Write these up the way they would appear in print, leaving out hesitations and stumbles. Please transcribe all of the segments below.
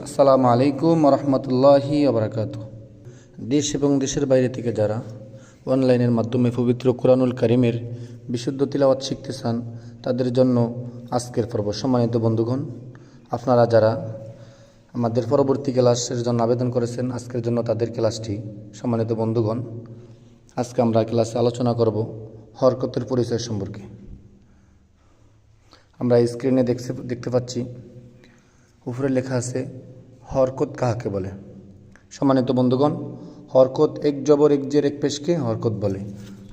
আসসালামু আলাইকুম রহমতুল্লাহি ওবরাকাতুহু। দেশ এবং দেশের বাইরে থেকে যারা অনলাইনের মাধ্যমে পবিত্র কুরআনুল কারীমের বিশুদ্ধ তিলাওয়াত শিখতে চান তাদের জন্য আজকের পর্ব। সম্মানিত বন্ধুগণ, আপনারা যারা আমাদের পরবর্তী ক্লাসের জন্য আবেদন করেছেন, আজকের জন্য তাদের ক্লাসটি। সম্মানিত বন্ধুগণ, আজকে আমরা ক্লাসে আলোচনা করব হরকতের পরিচয় সম্পর্কে। আমরা স্ক্রিনে দেখতে পাচ্ছি উপরে লেখা আছে হরকত কাহাকে বলে। সম্মানিত বন্ধুগণ, হরকত এক জবর এক জের এক পেশকে হরকত বলে।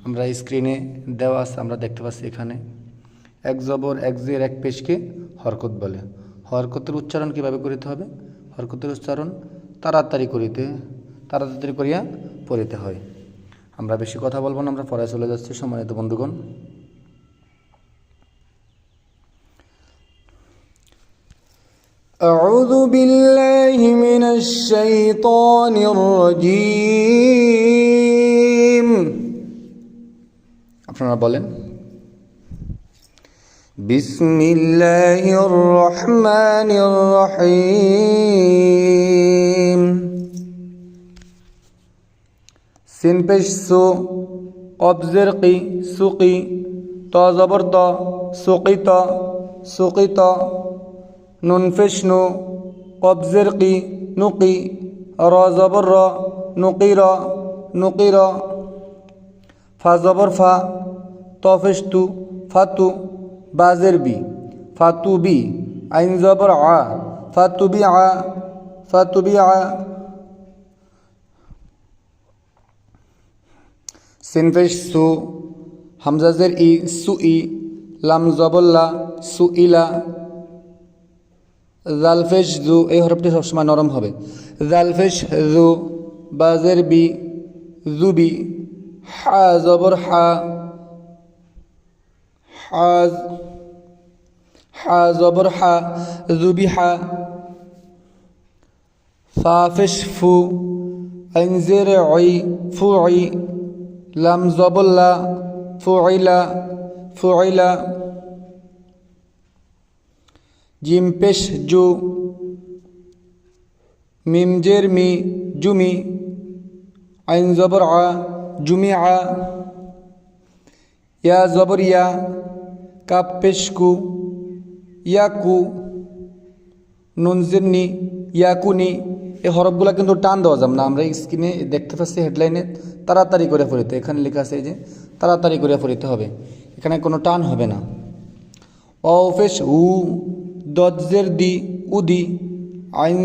আমরা স্ক্রিনে দেওয়া আছে, আমরা দেখতে পাচ্ছি এখানে এক জবর এক জের এক পেশকে হরকত বলে। হরকতের উচ্চারণ কিভাবে করিতে হবে? হরকতের উচ্চারণ তাড়াতাড়ি করিয়া পড়িতে হয়। আমরা বেশি কথা বলবো না, আমরা পড়ায় চলে যাচ্ছি। সম্মানিত বন্ধুগণ, أعوذ بالله من الشيطان الرجيم আপনারা বলেন بسم الله الرحمن الرحيم سين پیش سو قب زرقي سوقي تا زبر تا سوقيتا سوقيتا নুন পেশ নু কব জিরকি নুকি রা জবর রা নুকিরা নুকিরা ফা জবর ফা ত পেশ তু ফাতু বাজের বি ফাতু বি আইন জবর আ ফাতু বি আ ফাতু বি আ সিন পেশ সু হামজা জের ই সুই লাম জবর লা সুইলা জালফেশ জু, এই হরফটি সবসময় নরম হবে। জালফেশ জু বাজের বি জুবি হা জবর হা হা জবর হা জুবি হা ফাফেশ ফু আইন জের ওই ফুই লাম জবল্লা ফুইলা ফুইলা জিম পেশ জু মিম জের মি জুমি আইন জবর আ জুমি আ ইয়া জবর ইয়া কাপ পেশ কু ইয়াকু নুন জের নি ইয়াকুনি। এই হরফগুলো কিন্তু টান দেওয়া যাবে না। আমরা স্ক্রিনে দেখতে পাচ্ছি হেডলাইনে তাড়াতাড়ি করে পড়িতে, এখানে লেখা আছে যে তাড়াতাড়ি করে পড়িতে হবে, এখানে কোনো টান হবে না। অ পেশ উ দজ্জের দি উদি আইন